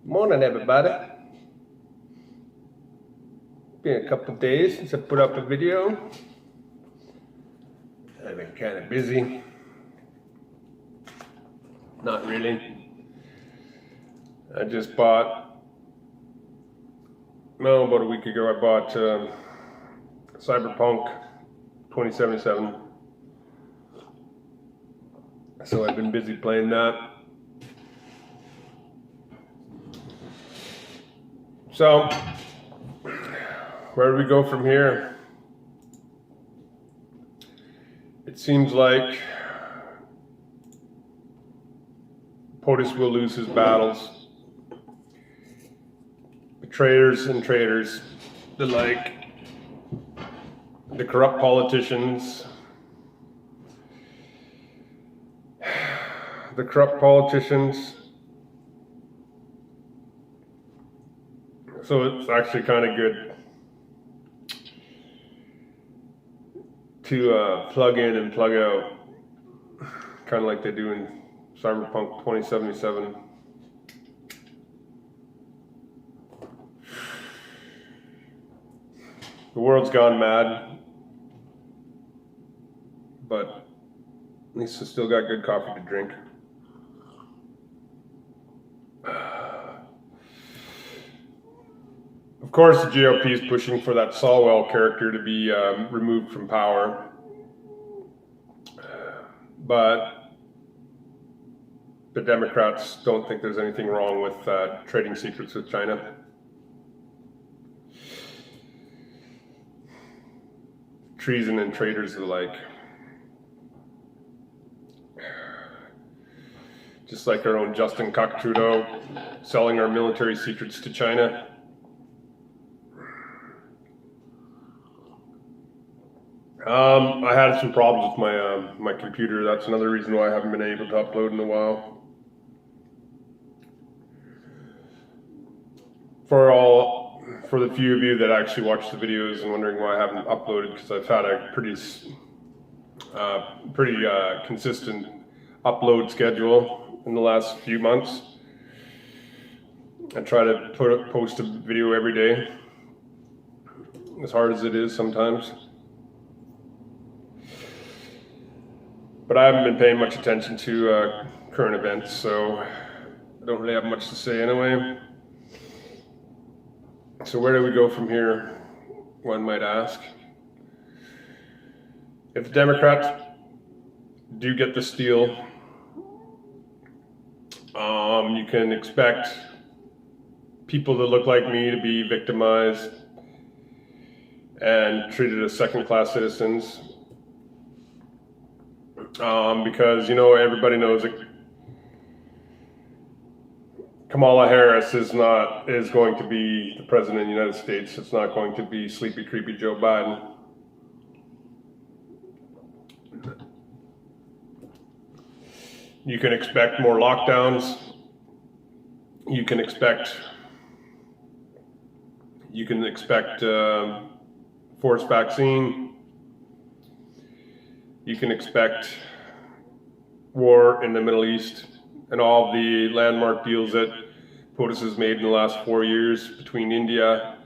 Morning, everybody. Been a couple of days since I put up a video. I've been kind of busy. Not really. I just bought, about a week ago, I bought Cyberpunk 2077. So I've been busy playing that. So, where do we go from here? It seems like POTUS will lose his battles. Betrayers and traitors, the corrupt politicians, So it's actually kind of good to plug in and plug out, kind of like they do in Cyberpunk 2077. The world's gone mad, but at least I still got good coffee to drink. Of course, the GOP is pushing for that Solwell character to be removed from power, but the Democrats don't think there's anything wrong with trading secrets with China. Treason and traitors alike. Just like our own Justin Cuck Trudeau selling our military secrets to China. I had some problems with my computer. That's another reason why I haven't been able to upload in a while. For the few of you that actually watch the videos and wondering why I haven't uploaded, because I've had a pretty consistent upload schedule in the last few months. I try to post a video every day, as hard as it is sometimes. But I haven't been paying much attention to current events, so I don't really have much to say anyway. So where do we go from here, one might ask? If the Democrats do get this deal, you can expect people that look like me to be victimized and treated as second-class citizens. Because, everybody knows that Kamala Harris is going to be the president of the United States. It's not going to be sleepy, creepy Joe Biden. You can expect more lockdowns. You can expect forced vaccine. You can expect war in the Middle East and all the landmark deals that POTUS has made in the last 4 years between India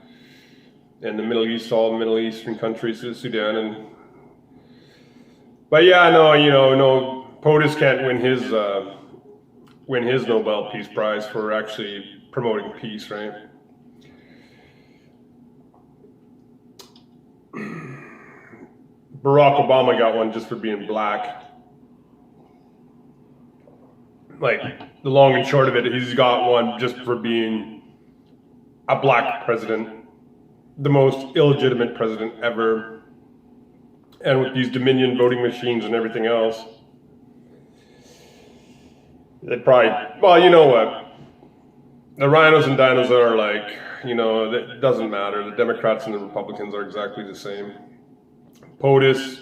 and the Middle East, all the Middle Eastern countries, Sudan. But yeah, no, POTUS can't win his Nobel Peace Prize for actually promoting peace, right? Barack Obama got one just for being black. Like, the long and short of it, he's got one just for being a black president, the most illegitimate president ever. And with these Dominion voting machines and everything else, they probably, well, you know what? The rhinos and dinos are like, it doesn't matter. The Democrats and the Republicans are exactly the same. POTUS,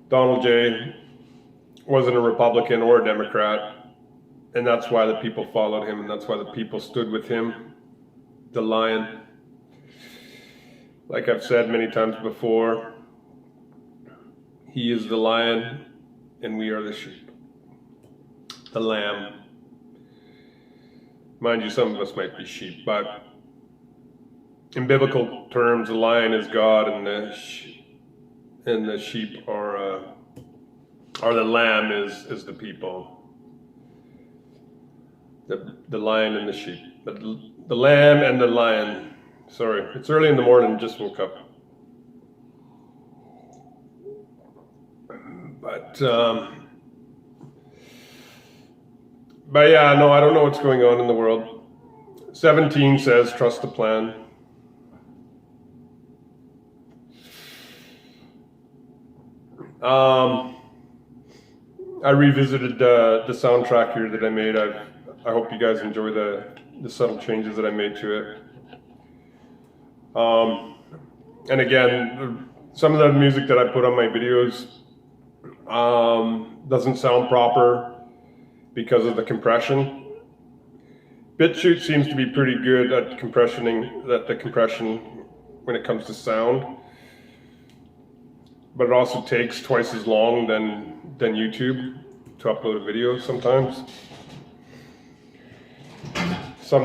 Donald J. wasn't a Republican or a Democrat, and that's why the people followed him, and that's why the people stood with him, the lion. Like I've said many times before, he is the lion, and we are the sheep, the lamb. Mind you, some of us might be sheep, but in biblical terms, the lion is God, and the sheep are the lamb is the people. The lion and the sheep. The lamb and the lion. Sorry, it's early in the morning, just woke up. But yeah, no, I don't know what's going on in the world. 17 says, trust the plan. I revisited the soundtrack here that I made. I hope you guys enjoy the subtle changes that I made to it. And again, some of the music that I put on my videos doesn't sound proper because of the compression. BitChute seems to be pretty good at the compression when it comes to sound, but it also takes twice as long than YouTube to upload a video sometimes. So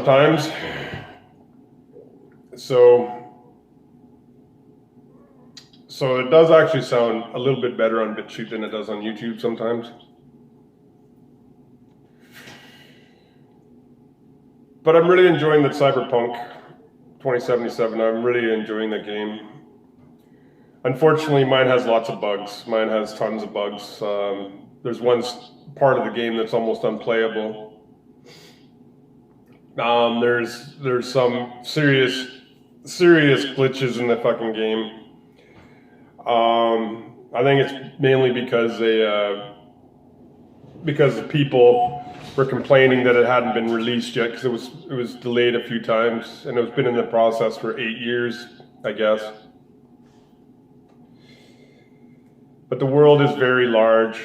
it does actually sound a little bit better on BitChute than it does on YouTube sometimes. But I'm really enjoying the Cyberpunk 2077. I'm really enjoying the game. Unfortunately, mine has lots of bugs. Mine has tons of bugs. There's one part of the game that's almost unplayable. There's some serious glitches in the fucking game. I think it's mainly because because the people were complaining that it hadn't been released yet because it was delayed a few times, and it's been in the process for 8 years, I guess. But the world is very large.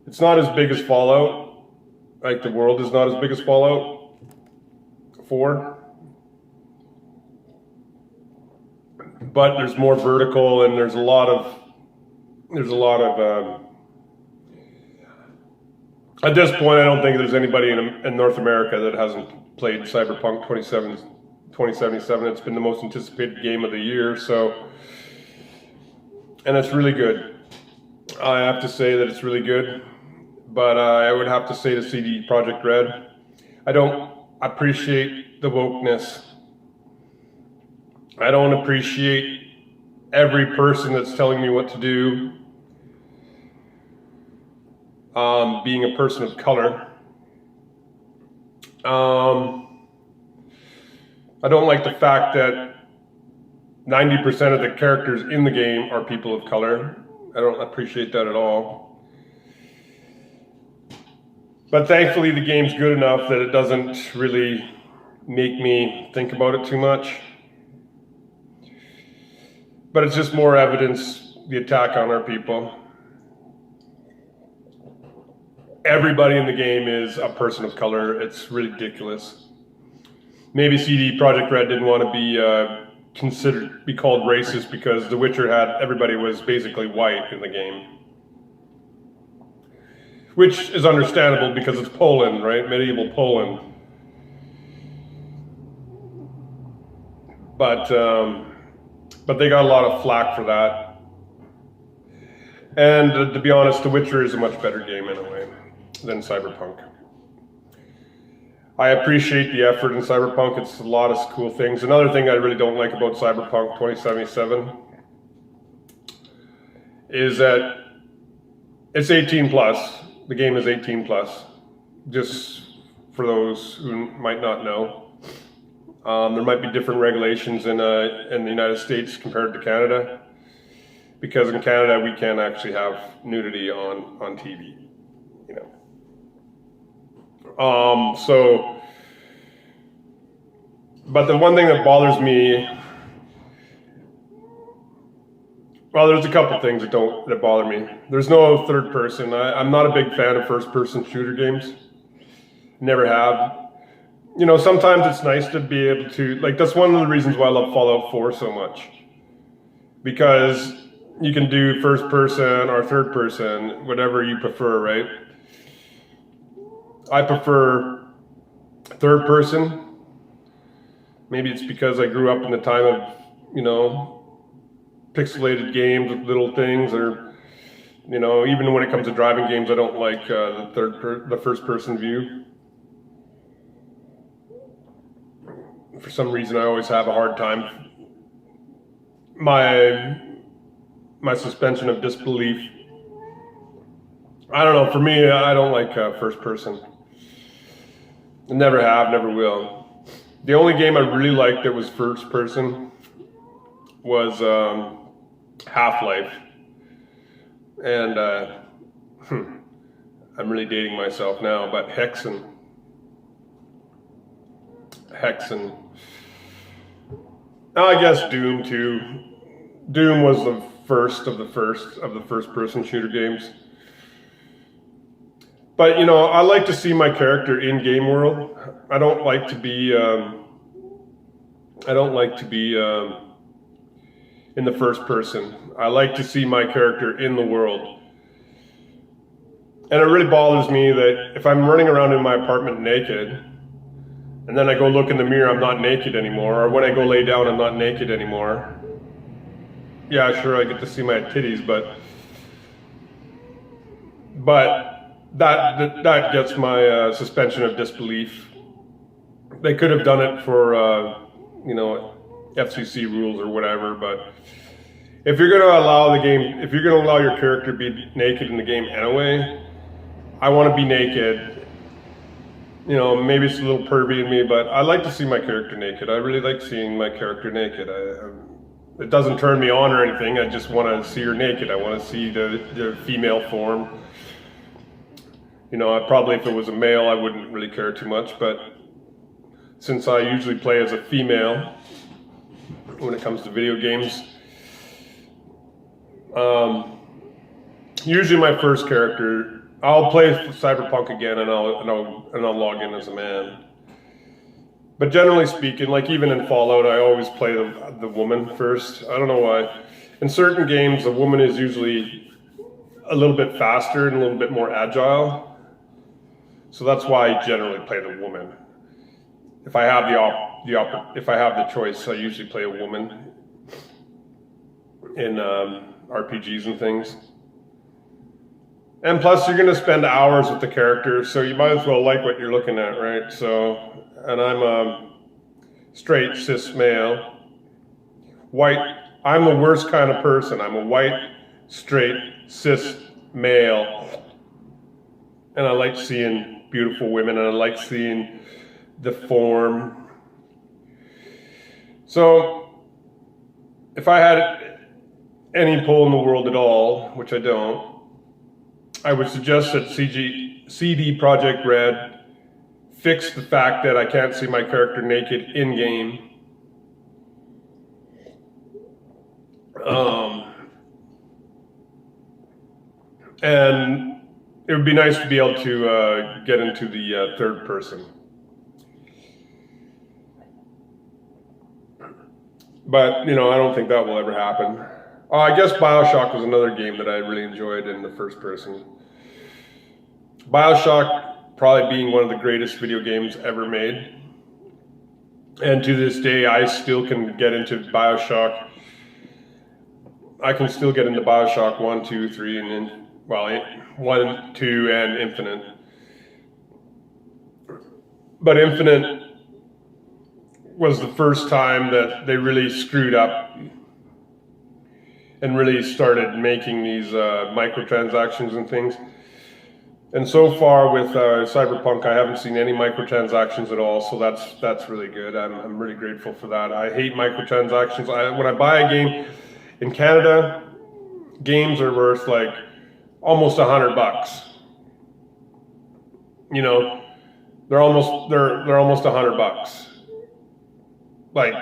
It's not as big as Fallout. Like, the world is not as big as Fallout 4. But there's more vertical, and there's a lot of at this point, I don't think there's anybody in North America that hasn't played Cyberpunk 2077. It's been the most anticipated game of the year, and it's really good. I have to say that it's really good, but I would have to say to CD Projekt Red, I don't appreciate the wokeness. I don't appreciate every person that's telling me what to do. Being a person of color. I don't like the fact that 90% of the characters in the game are people of color. I don't appreciate that at all. But thankfully the game's good enough that it doesn't really make me think about it too much. But it's just more evidence, the attack on our people. Everybody in the game is a person of color. It's ridiculous. Maybe CD Projekt Red didn't want to be called racist because The Witcher everybody was basically white in the game. Which is understandable because it's Poland, right? Medieval Poland. But they got a lot of flack for that. And to be honest, The Witcher is a much better game in a way than Cyberpunk. I appreciate the effort in Cyberpunk. It's a lot of cool things. Another thing I really don't like about Cyberpunk 2077 is that it's 18 plus. The game is 18 plus, just for those who might not know. There might be different regulations in the United States compared to Canada, because in Canada we can't actually have nudity on TV, you know. But the one thing that bothers me, well, there's a couple things that bother me. There's no third person. I'm not a big fan of first person shooter games. Never have. You know, sometimes it's nice to be able to, like, that's one of the reasons why I love Fallout 4 so much. Because you can do first person or third person, whatever you prefer, right? I prefer third person. Maybe it's because I grew up in the time of, you know, pixelated games with little things, or, you know, even when it comes to driving games, I don't like the first person view. For some reason, I always have a hard time. My suspension of disbelief. I don't know. For me, I don't like first person. Never have, never will. The only game I really liked that was first person was Half-Life. And I'm really dating myself now, but Hexen. I guess Doom too. Doom was the first of the first person shooter games. But, you know, I like to see my character in game world. I don't like to be in the first person. I like to see my character in the world. And it really bothers me that if I'm running around in my apartment naked, and then I go look in the mirror, I'm not naked anymore, or when I go lay down, I'm not naked anymore. Yeah, sure, I get to see my titties, but that gets my suspension of disbelief. They could have done it for, you know, FCC rules or whatever, but if you're going to allow your character to be naked in the game anyway, I want to be naked. You know, maybe it's a little pervy in me, but I like to see my character naked. I really like seeing my character naked. It doesn't turn me on or anything. I just want to see her naked. I want to see the female form. You know, probably if it was a male, I wouldn't really care too much, but since I usually play as a female when it comes to video games, usually my first character, I'll play Cyberpunk again and I'll log in as a man. But generally speaking, like even in Fallout, I always play the woman first. I don't know why. In certain games, the woman is usually a little bit faster and a little bit more agile. So that's why I generally play the woman. If I have the choice, I usually play a woman in RPGs and things. And plus, you're going to spend hours with the character, so you might as well like what you're looking at, right? So, and I'm a straight cis male, white. I'm the worst kind of person. I'm a white, straight, cis male, and I like seeing beautiful women, and I like seeing the form. So, if I had any pull in the world at all, which I don't, I would suggest that CD Projekt Red fixed the fact that I can't see my character naked in game. And it would be nice to be able to get into the third person. But, you know, I don't think that will ever happen. I guess BioShock was another game that I really enjoyed in the first person. BioShock probably being one of the greatest video games ever made. And to this day, I still can get into BioShock. I can still get into BioShock 1, 2, 3, and then, well, 1, 2, and Infinite. But Infinite was the first time that they really screwed up and really started making these microtransactions and things. And so far with Cyberpunk, I haven't seen any microtransactions at all, so that's really good. I'm really grateful for that. I hate microtransactions. When I buy a game in Canada, games are worth like almost $100. You know, they're almost $100. Like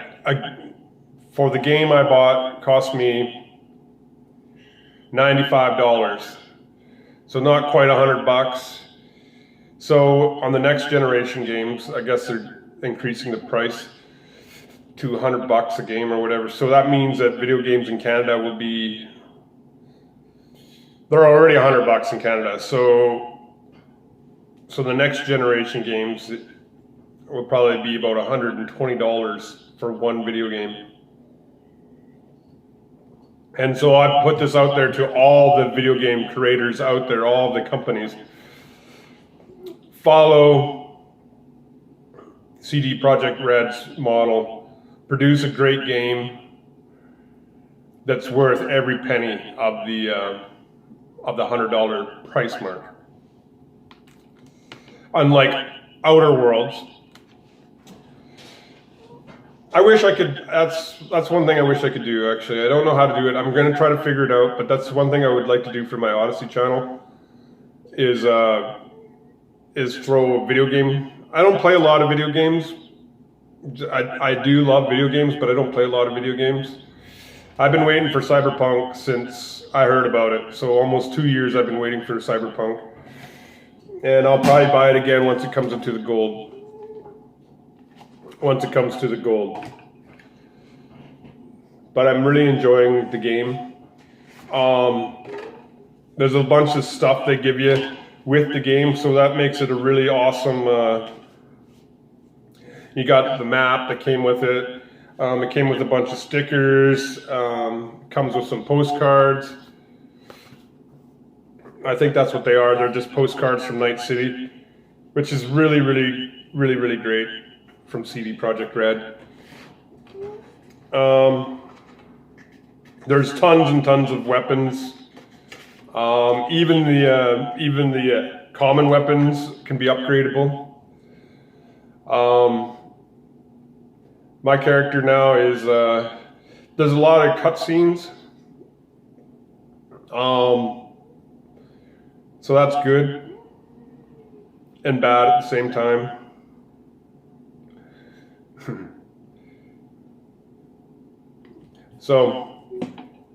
for the game I bought, cost me $95. So not quite $100. So on the next generation games, I guess they're increasing the price to $100 a game or whatever. So that means that video games in Canada will be, they're already $100 in Canada. So the next generation games will probably be about $120 for one video game. And so I put this out there to all the video game creators out there, all the companies. Follow CD Projekt Red's model. Produce a great game that's worth every penny of the $100 price mark. Unlike Outer Worlds, I wish I could, that's one thing I wish I could do, actually. I don't know how to do it. I'm going to try to figure it out, but that's one thing I would like to do for my Odyssey channel is throw a video game. I don't play a lot of video games. I do love video games, but I don't play a lot of video games. I've been waiting for Cyberpunk since I heard about it. So almost 2 years I've been waiting for Cyberpunk. And I'll probably buy it again once it comes into the gold. Once it comes to the gold. But I'm really enjoying the game. There's a bunch of stuff they give you with the game, so that makes it a really awesome, you got the map that came with it. It came with a bunch of stickers, comes with some postcards. I think that's what they are. They're just postcards from Night City, which is really, really, really, really great. From CD Projekt Red. There's tons and tons of weapons. Even the common weapons can be upgradable. My character now is there's a lot of cutscenes. So that's good and bad at the same time. So,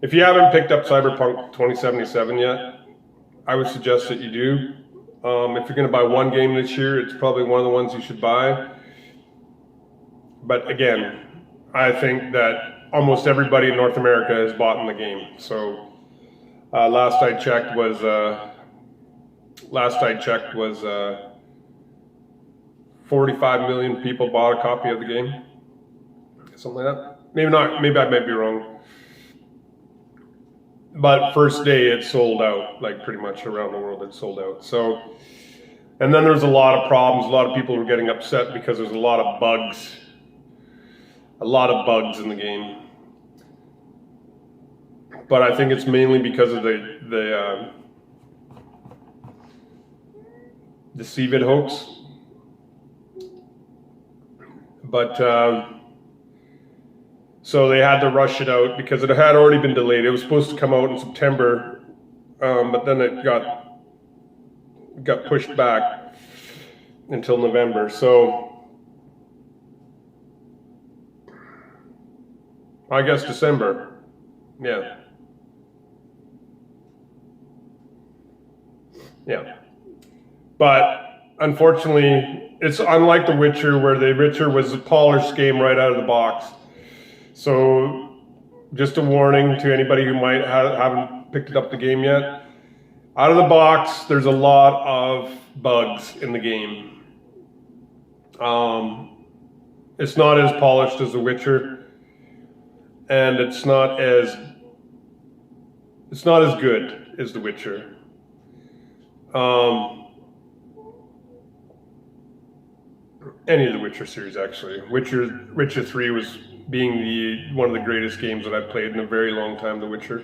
if you haven't picked up Cyberpunk 2077 yet, I would suggest that you do. If you're going to buy one game this year, it's probably one of the ones you should buy. But again, I think that almost everybody in North America has bought in the game. So, last I checked was 45 million people bought a copy of the game. Something like that. Maybe not, maybe I might be wrong. But first day it sold out, like pretty much around the world it sold out. So, and then there's a lot of problems. A lot of people were getting upset because there's a lot of bugs. A lot of bugs in the game. But I think it's mainly because of the Deceive It hoax. But, so they had to rush it out because it had already been delayed. It was supposed to come out in September, but then it got got pushed back until November. So I guess December. Yeah. Yeah. But unfortunately, it's unlike The Witcher, where The Witcher was a polished game right out of the box. So just a warning to anybody who might haven't picked up the game yet. Out of the box, there's a lot of bugs in the game. It's not as polished as The Witcher, and it's not as good as The Witcher. Any of the Witcher series, actually. Witcher 3 was being one of the greatest games that I've played in a very long time. The Witcher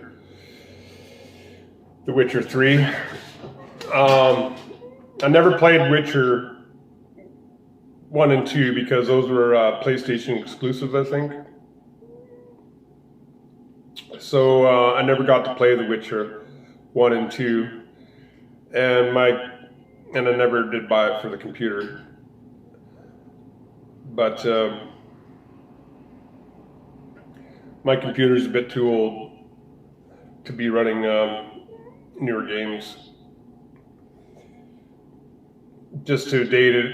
3. I never played Witcher 1 and 2 because those were PlayStation exclusives, I think. So I never got to play The Witcher 1 and 2, and I never did buy it for the computer. But my computer's a bit too old to be running newer games. Just to date it,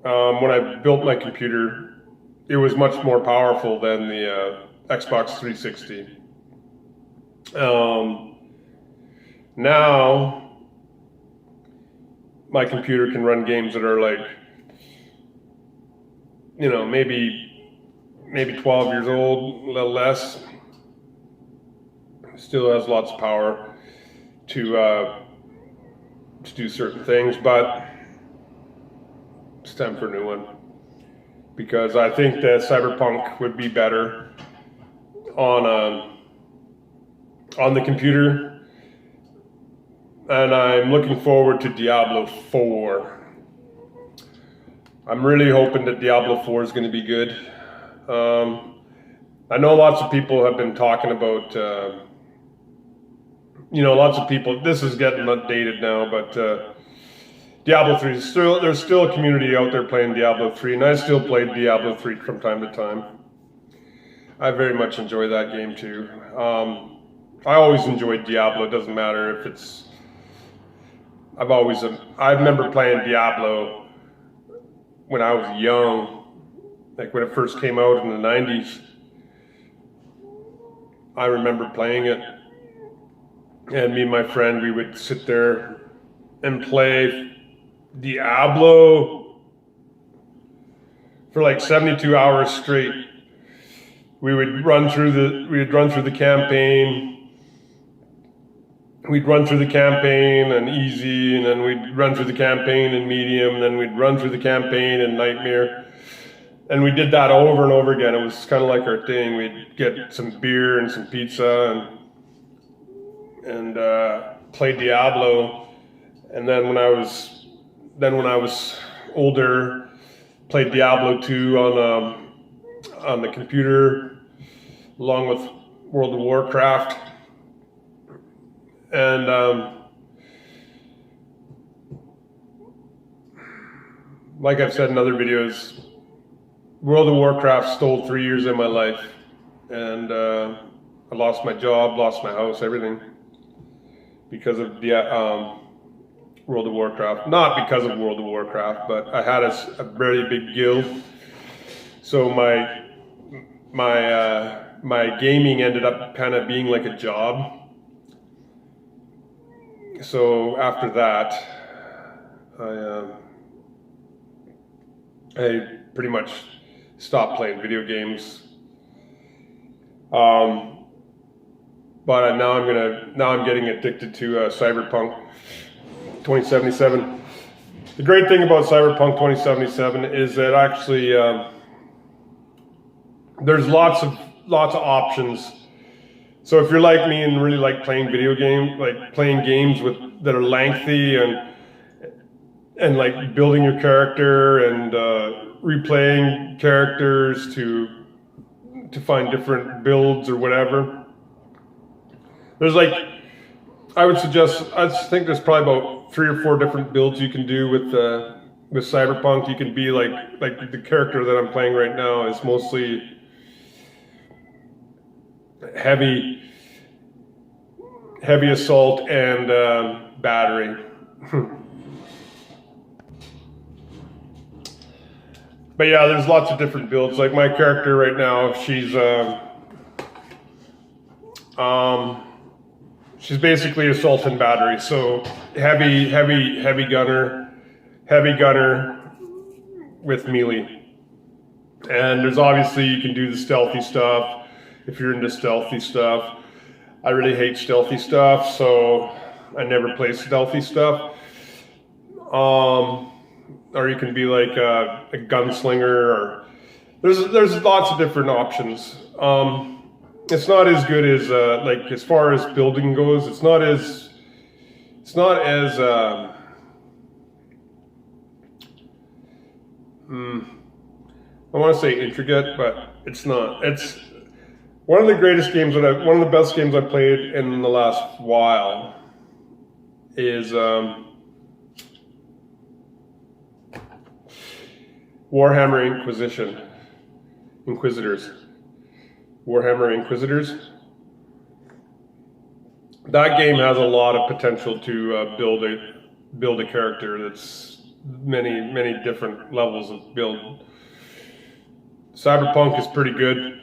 when I built my computer, it was much more powerful than the Xbox 360. Now, my computer can run games that are like, maybe 12 years old, a little less. Still has lots of power to do certain things, but it's time for a new one, because I think that Cyberpunk would be better on the computer, and I'm looking forward to Diablo 4. I'm really hoping that Diablo 4 is going to be good. I know lots of people have been talking about, lots of people, this is getting updated now, but Diablo 3, there's still a community out there playing Diablo 3, and I still play Diablo 3 from time to time. I very much enjoy that game too. I always enjoyed Diablo. It doesn't matter if it's, I remember playing Diablo when I was young, like when it first came out in the 90s. I remember playing it, and me and my friend, we would sit there and play Diablo for like 72 hours straight. We would run through the campaign. We'd run through the campaign in easy, and then we'd run through the campaign in medium, and then we'd run through the campaign in nightmare. And we did that over and over again. It was kind of like our thing. We'd get some beer and some pizza and play Diablo. And then when I was older, played Diablo 2 on the computer, along with World of Warcraft. And like I've said in other videos, World of Warcraft stole 3 years of my life, and I lost my job, lost my house, everything, because of World of Warcraft. Not because of World of Warcraft, but I had a very big guild, so my gaming ended up kind of being like a job. So after that, I pretty much stopped playing video games. But now I'm getting addicted to Cyberpunk 2077. The great thing about Cyberpunk 2077 is that actually there's lots of options. So if you're like me and really like playing video games, like playing games that are lengthy and like building your character and replaying characters to find different builds or whatever, there's like, I think there's probably about 3 or 4 different builds you can do with Cyberpunk. You can be like the character that I'm playing right now is mostly heavy assault and battery. But yeah, there's lots of different builds. Like my character right now, she's basically assault and battery. So heavy gunner with melee. And there's obviously, you can do the stealthy stuff if you're into stealthy stuff. I really hate stealthy stuff, so I never play stealthy stuff. Or you can be like a gunslinger, or there's lots of different options. It's not as good as like as far as building goes. It's not as I want to say intricate, but it's not. It's one of the greatest games one of the best games I've played in the last while is Warhammer Inquisitors. Warhammer Inquisitors. That game has a lot of potential to build a character that's many different levels of build. Cyberpunk is pretty good.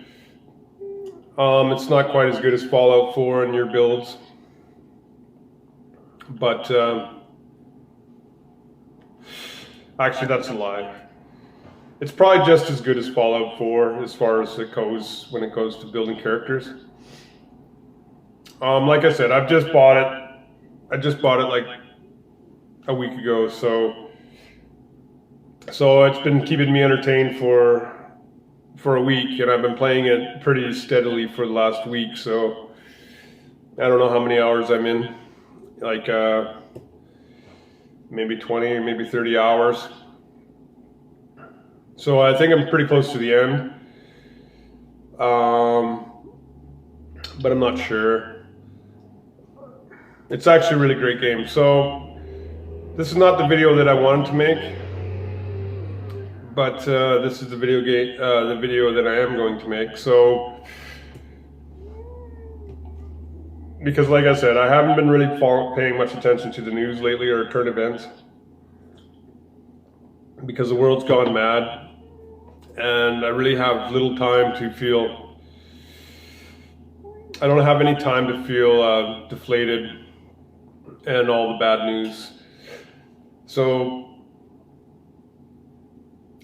It's not quite as good as Fallout 4 in your builds, but actually that's a lie. It's probably just as good as Fallout 4 as far as it goes when it goes to building characters. Like I said, I just bought it like a week ago, so it's been keeping me entertained for a week, and I've been playing it pretty steadily for the last week, so I don't know how many hours I'm in, like maybe 20, maybe 30 hours. So I think I'm pretty close to the end, but I'm not sure. It's actually a really great game. So this is not the video that I wanted to make, but this is the video that I am going to make. So, because like I said, I haven't been really paying much attention to the news lately or current events, because the world's gone mad, and I really have little time to feel, I don't have any time to feel deflated and all the bad news. So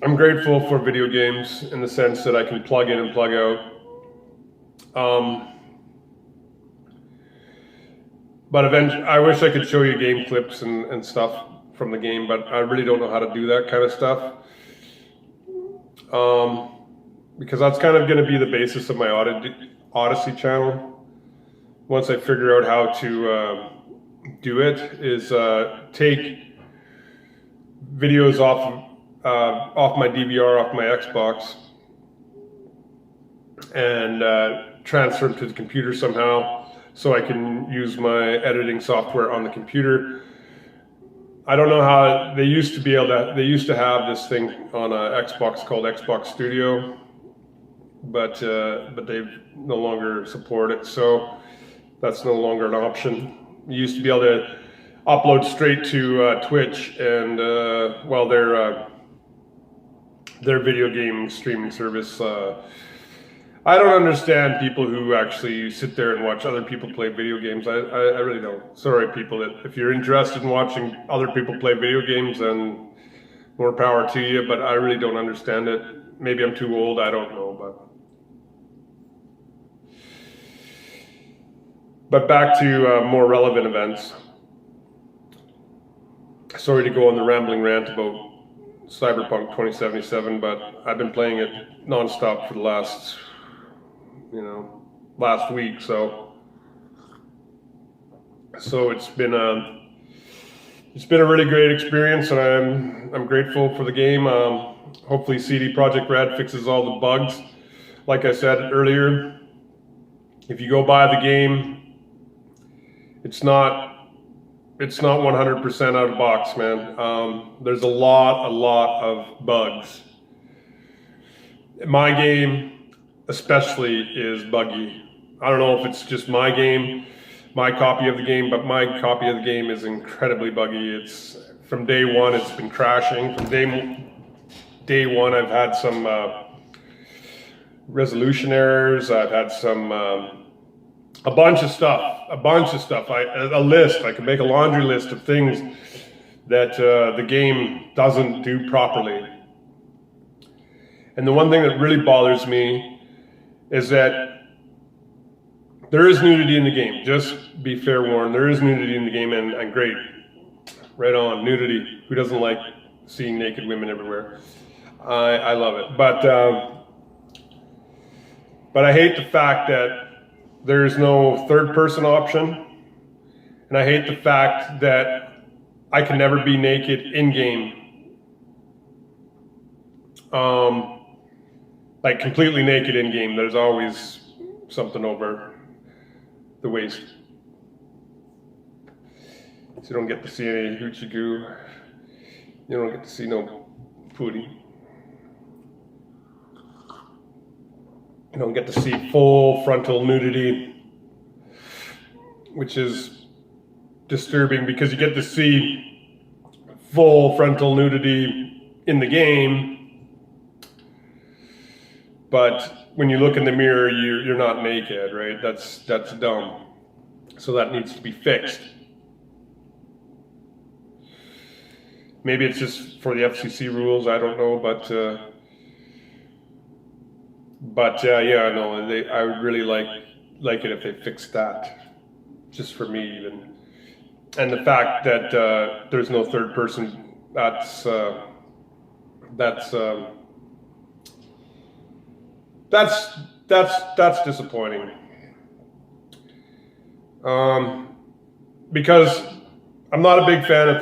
I'm grateful for video games in the sense that I can plug in and plug out. But eventually, I wish I could show you game clips and stuff from the game, but I really don't know how to do that kind of stuff. Because that's kind of going to be the basis of my Odyssey channel. Once I figure out how to do it, is take videos off my DVR, off my Xbox, and transfer them to the computer somehow, so I can use my editing software on the computer. I don't know how they used to have this thing on Xbox called Xbox Studio, but they no longer support it, so that's no longer an option. You used to be able to upload straight to Twitch and their video game streaming service. I don't understand people who actually sit there and watch other people play video games. I really don't. Sorry, people. If you're interested in watching other people play video games, then more power to you, but I really don't understand it. Maybe I'm too old, I don't know. But back to more relevant events. Sorry to go on the rambling rant about Cyberpunk 2077, but I've been playing it non-stop for the last week, so it's been a really great experience, and I'm grateful for the game. Hopefully CD Projekt Red fixes all the bugs. Like I said earlier, if you go buy the game, it's not it's not 100% out of the box, man. There's a lot of bugs. My game especially is buggy. I don't know if it's just my game, my copy of the game, but my copy of the game is incredibly buggy. It's from day one, it's been crashing. From day one, I've had some resolution errors. I've had some a bunch of stuff. A list. I can make a laundry list of things that the game doesn't do properly. And the one thing that really bothers me is that there is nudity in the game. Just be fair warned, there is nudity in the game, and great. Right on, nudity. Who doesn't like seeing naked women everywhere? I love it. But I hate the fact that there's no third person option. And I hate the fact that I can never be naked in game. Like completely naked in game. There's always something over the waist. So you don't get to see any hoochie goo. You don't get to see no pootie. You don't get to see full frontal nudity, which is disturbing because you get to see full frontal nudity in the game, but when you look in the mirror, you're not naked, right? That's dumb. So that needs to be fixed. Maybe it's just for the FCC rules, I don't know, but yeah, no, I would really like it if they fixed that, just for me even. And the fact that there's no third person, that's disappointing. Because I'm not a big fan of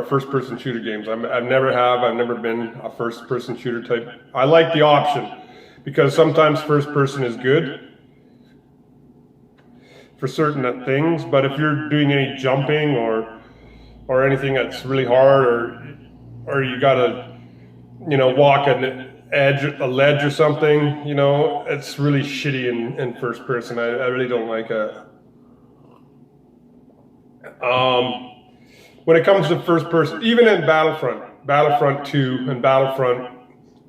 first-person shooter games. I've never been a first-person shooter type. I like the option because sometimes first-person is good for certain things. But if you're doing any jumping or anything that's really hard, or you gotta, walk a ledge or something, it's really shitty in first-person. I really don't like it. When it comes to first person, even in Battlefront 2 and Battlefront,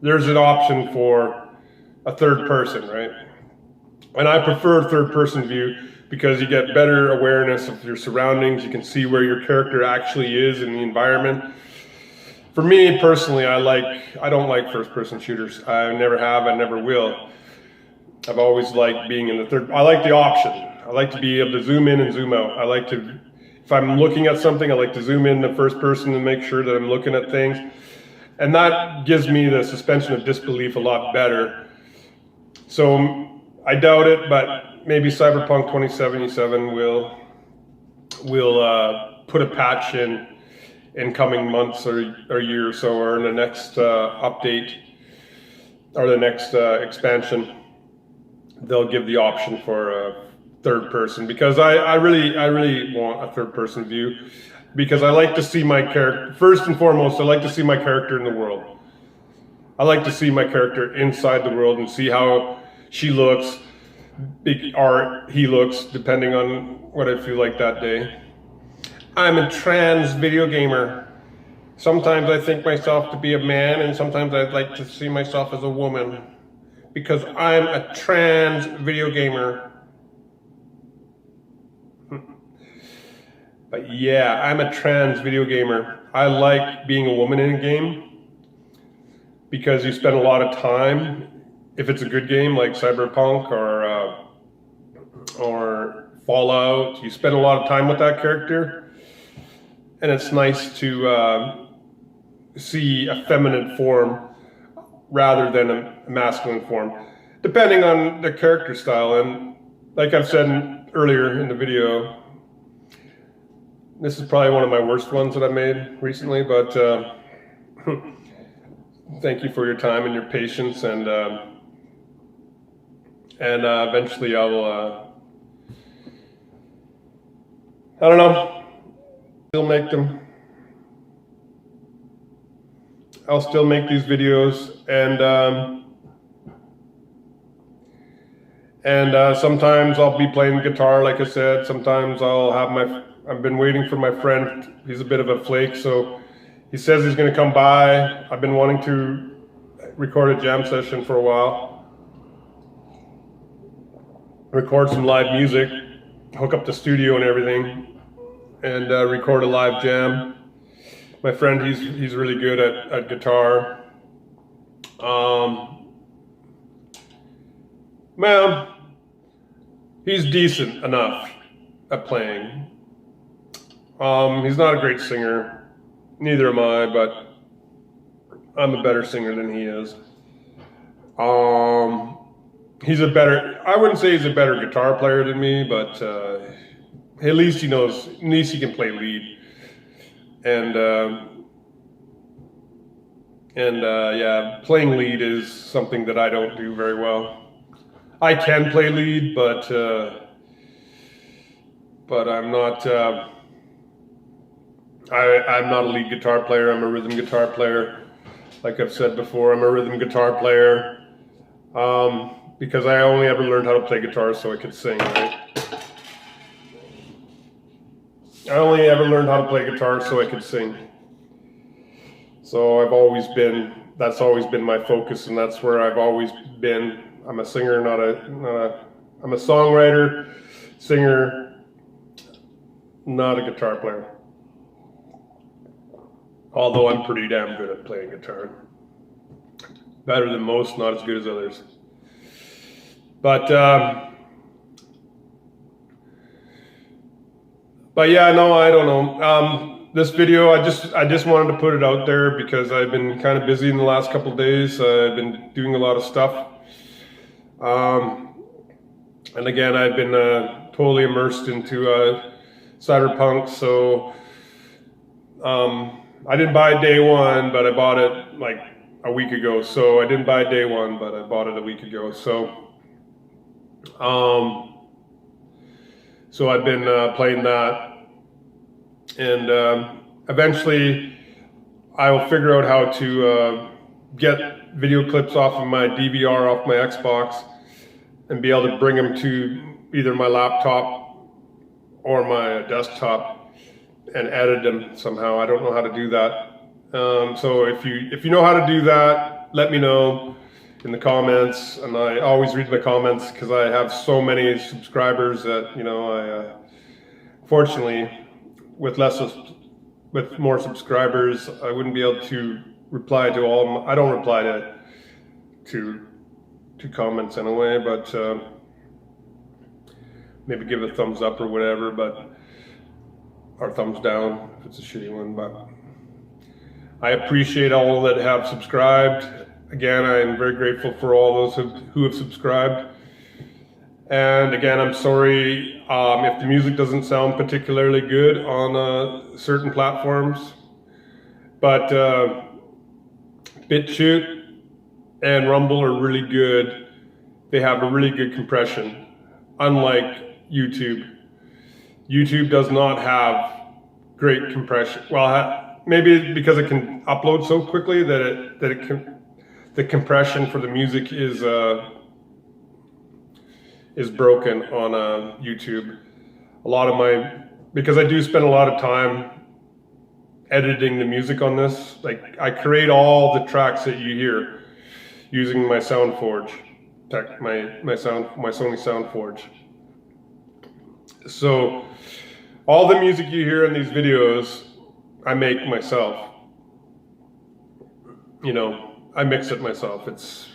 there's an option for a third person, right? And I prefer third person view because you get better awareness of your surroundings. You can see where your character actually is in the environment. For me personally, I don't like first person shooters. I never have, I never will. I've always liked being in the third. I like the option. I like to be able to zoom in and zoom out. I like to, if I'm looking at something, I like to zoom in the first person and make sure that I'm looking at things. And that gives me the suspension of disbelief a lot better. So I doubt it, but maybe Cyberpunk 2077 will put a patch in coming months or year or so, or in the next update or the next expansion. They'll give the option for third person, because I really want a third person view, because I like to see my character, first and foremost, I like to see my character in the world. I like to see my character inside the world and see how she looks, or he looks, depending on what I feel like that day. I'm a trans video gamer. Sometimes I think myself to be a man, and sometimes I'd like to see myself as a woman, because I'm a trans video gamer. But yeah, I'm a trans video gamer. I like being a woman in a game because you spend a lot of time, if it's a good game like Cyberpunk or Fallout, you spend a lot of time with that character, and it's nice to see a feminine form rather than a masculine form, depending on the character style. And like I've said earlier in the video, this is probably one of my worst ones that I made recently, but thank you for your time and your patience, and eventually I will, I don't know, Still make them. I'll still make these videos, and sometimes I'll be playing guitar, like I said. Sometimes I've been waiting for my friend. He's a bit of a flake, so he says he's going to come by. I've been wanting to record a jam session for a while. Record some live music, hook up the studio and everything, and record a live jam. My friend, he's really good at guitar. Man, he's decent enough at playing. He's not a great singer, neither am I, but I'm a better singer than he is. I wouldn't say he's a better guitar player than me, but at least he can play lead. And yeah, playing lead is something that I don't do very well. I can play lead, but I'm not. I'm not a lead guitar player. I'm a rhythm guitar player. Like I've said before, I'm a rhythm guitar player because I only ever learned how to play guitar so I could sing. Right? I only ever learned how to play guitar so I could sing. So that's always been my focus, and that's where I've always been. I'm a singer, I'm a songwriter, singer, not a guitar player. Although I'm pretty damn good at playing guitar. Better than most, not as good as others. But yeah, no, I don't know. This video, I just wanted to put it out there because I've been kind of busy in the last couple of days. I've been doing a lot of stuff. And again, I've been totally immersed into Cyberpunk, so I didn't buy it day one, but I bought it like a week ago. So I didn't buy it day one, but I bought it a week ago. So so I've been playing that, and eventually I will figure out how to get video clips off of my DVR off my Xbox and be able to bring them to either my laptop or my desktop and edit them somehow. I don't know how to do that. So if you know how to do that, let me know in the comments. And I always read the comments because I have so many subscribers that, I fortunately with more subscribers, I wouldn't be able to reply to all of them. I don't reply to comments anyway, but maybe give a thumbs up or whatever, or thumbs down if it's a shitty one. But I appreciate all that have subscribed. Again, I am very grateful for all those who have subscribed. And again, I'm sorry if the music doesn't sound particularly good on certain platforms, but BitChute and Rumble are really good. They have a really good compression, unlike YouTube. YouTube does not have great compression. Well, maybe because it can upload so quickly the compression for the music is broken on YouTube. Because I do spend a lot of time editing the music on this. Like, I create all the tracks that you hear using my SoundForge, my Sony SoundForge. So all the music you hear in these videos, I make myself. I mix it myself. It's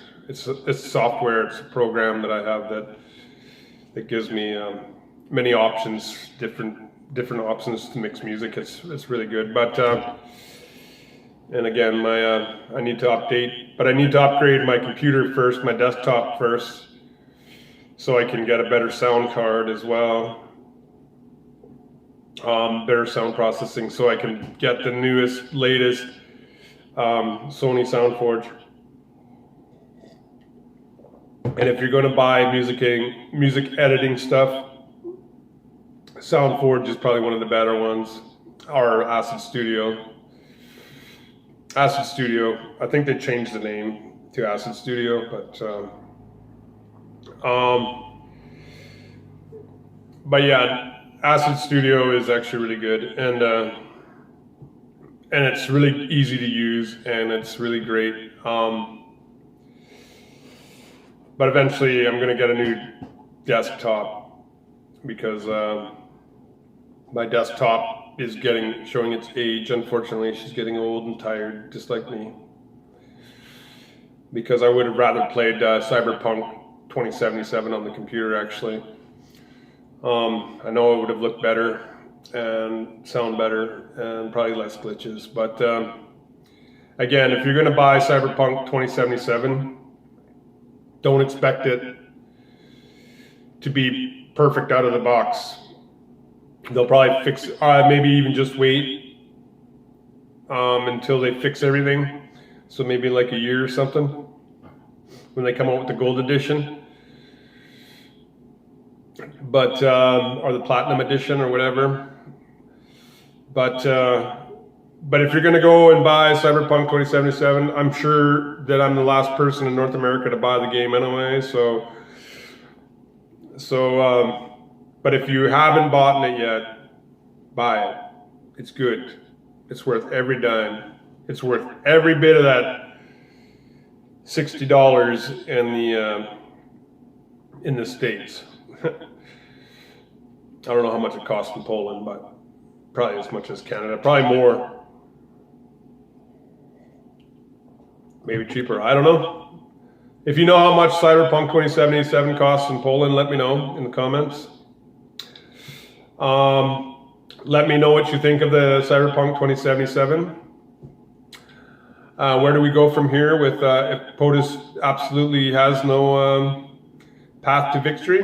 software. It's a program that I have that gives me many options, different options to mix music. It's really good. But and again, I need to upgrade my computer first, my desktop first, so I can get a better sound card as well. Better sound processing, so I can get the latest Sony SoundForge. And if you're going to buy music editing stuff, SoundForge is probably one of the better ones. or Acid Studio. Acid Studio. I think they changed the name to Acid Studio, but yeah, Acid Studio is actually really good, and it's really easy to use, and it's really great. But eventually, I'm gonna get a new desktop because my desktop is showing its age. Unfortunately, she's getting old and tired, just like me. Because I would have rather played Cyberpunk 2077 on the computer, actually. I know it would have looked better and sound better and probably less glitches. But again, if you're going to buy Cyberpunk 2077, don't expect it to be perfect out of the box. They'll probably fix, maybe even just wait until they fix everything. So maybe like a year or something when they come out with the gold edition. But or the platinum edition or whatever. But if you're going to go and buy Cyberpunk 2077, I'm sure that I'm the last person in North America to buy the game anyway. But if you haven't bought it yet, buy it. It's good. It's worth every dime. It's worth every bit of that $60 in the States. I don't know how much it costs in Poland, but probably as much as Canada. Probably more. Maybe cheaper. I don't know. If you know how much Cyberpunk 2077 costs in Poland, let me know in the comments. Let me know what you think of the Cyberpunk 2077. Where do we go from here with if POTUS absolutely has no path to victory?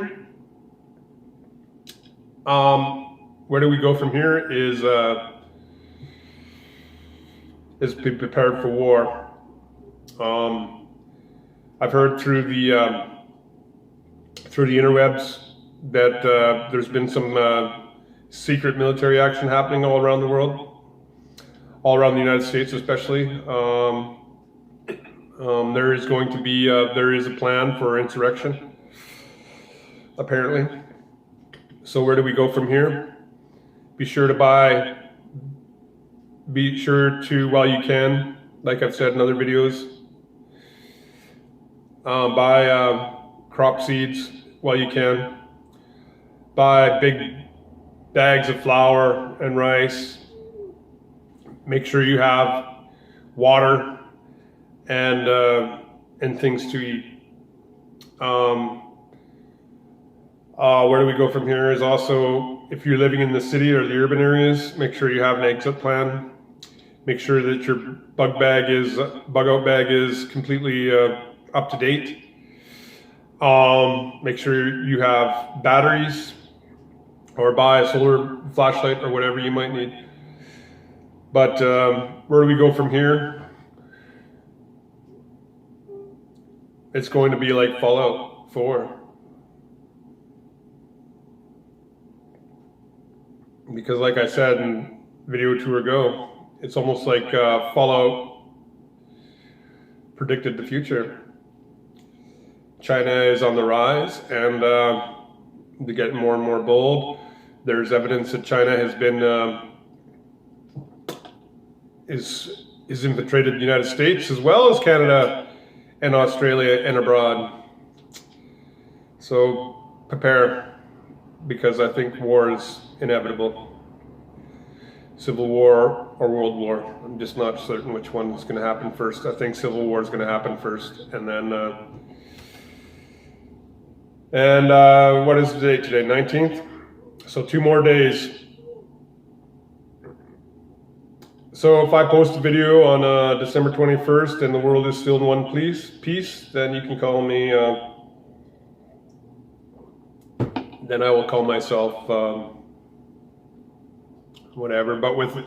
Where do we go from here is be prepared for war. I've heard through the interwebs that there's been some secret military action happening all around the world, all around the United States especially. There is going to be there is a plan for insurrection, apparently. So where do we go from here? Be sure to, while you can, like I've said in other videos, buy crop seeds while you can. Buy big bags of flour and rice. Make sure you have water and things to eat. Where do we go from here is also, if you're living in the city or the urban areas, make sure you have an exit plan. Make sure that your bug out bag is completely up to date. Make sure you have batteries, or buy a solar flashlight or whatever you might need. But where do we go from here? It's going to be like Fallout 4. Because like I said in video 2 ago, it's almost like Fallout predicted the future. China is on the rise, and they get more and more bold. There's evidence that China has been is infiltrated the United States as well as Canada and Australia and abroad. So prepare, because I think war is inevitable. Civil war or world war. I'm just not certain which one is going to happen first. I think civil war is going to happen first, and then what is the date today? 19th. So 2 more days. So if I post a video on December 21st and the world is still in one piece, then you can call me. Then I will call myself whatever. But with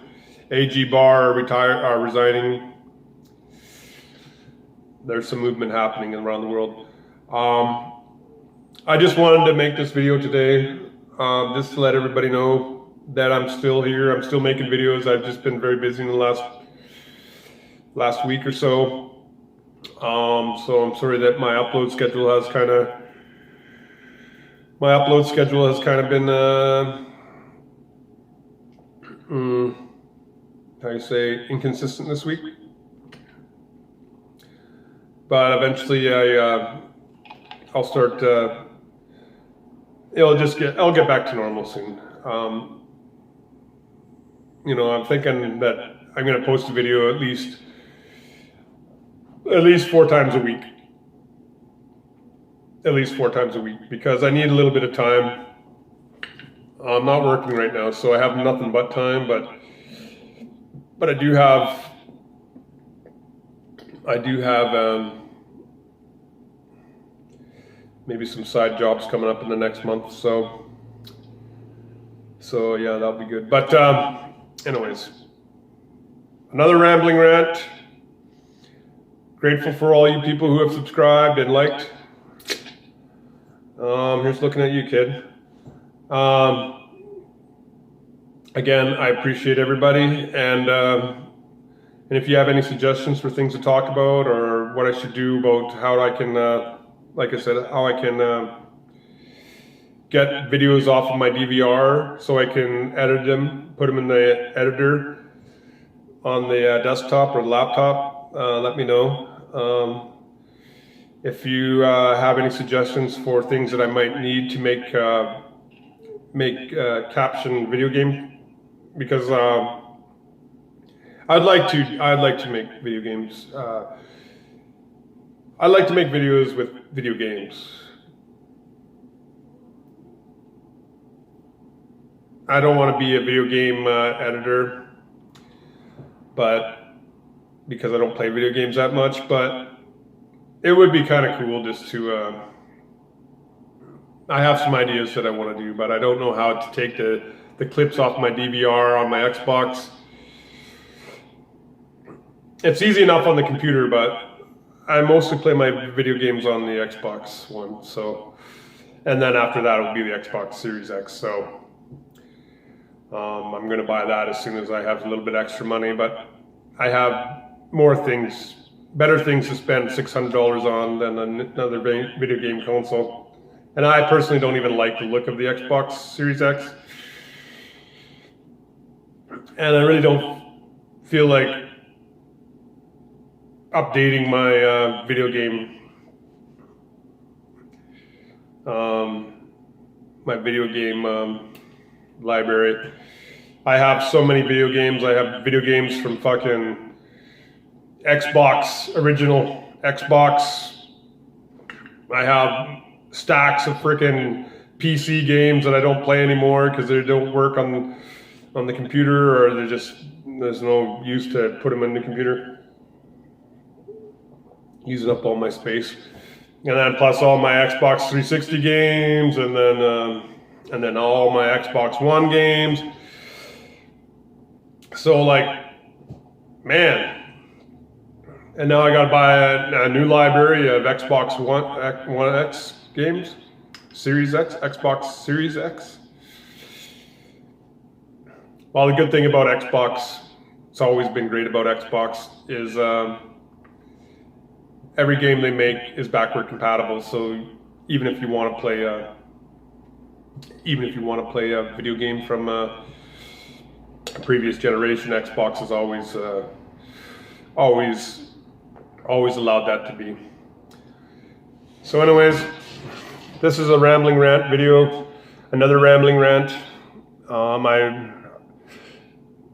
AG Barr resigning, there's some movement happening around the world. I just wanted to make this video today, just to let everybody know that I'm still here. I'm still making videos. I've just been very busy in the last week or so. So I'm sorry that my upload schedule has kind of been how you say, inconsistent this week. But eventually I'll start. I'll get back to normal soon. I'm thinking that I'm going to post a video at least 4 times a week. At least 4 times a week, because I need a little bit of time. I'm not working right now, so I have nothing but time, but I do have maybe some side jobs coming up in the next month, so yeah, that'll be good. But anyways, another rambling rant. Grateful for all you people who have subscribed and liked. Here's looking at you, kid. Again, I appreciate everybody, and if you have any suggestions for things to talk about, or what I should do about how I can, like I said, how I can get videos off of my DVR so I can edit them, put them in the editor on the desktop or the laptop, let me know. If you have any suggestions for things that I might need to make caption video game, because I'd like to make video games. I'd like to make videos with video games. I don't want to be a video game editor, but because I don't play video games that much, but it would be kind of cool just to, I have some ideas that I want to do, but I don't know how to take the clips off my DVR on my Xbox. It's easy enough on the computer, but I mostly play my video games on the Xbox One, so, and then after that it will be the Xbox Series X, so I'm going to buy that as soon as I have a little bit extra money, but I have more things, better things to spend $600 on than another video game console. And I personally don't even like the look of the Xbox Series X. And I really don't feel like updating my video game library. I have so many video games. I have video games from fucking Xbox, original Xbox. I have stacks of freaking PC games that I don't play anymore because they don't work on the computer, or there's no use to put them in the computer. Using up all my space. And then plus all my Xbox 360 games, and then all my Xbox One games. So like, man. And now I gotta buy a new library of Xbox One X games, Series X, Xbox Series X. Well, the good thing about Xbox, it's always been great about Xbox, is every game they make is backward compatible. So even if you want to play a video game from a previous generation, Xbox is always allowed that to be. So anyways, this is a rambling rant video, another rambling rant.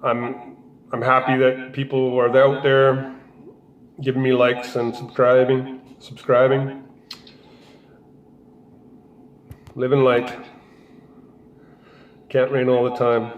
I'm happy that people are out there giving me likes and subscribing. Living light. Can't rain all the time.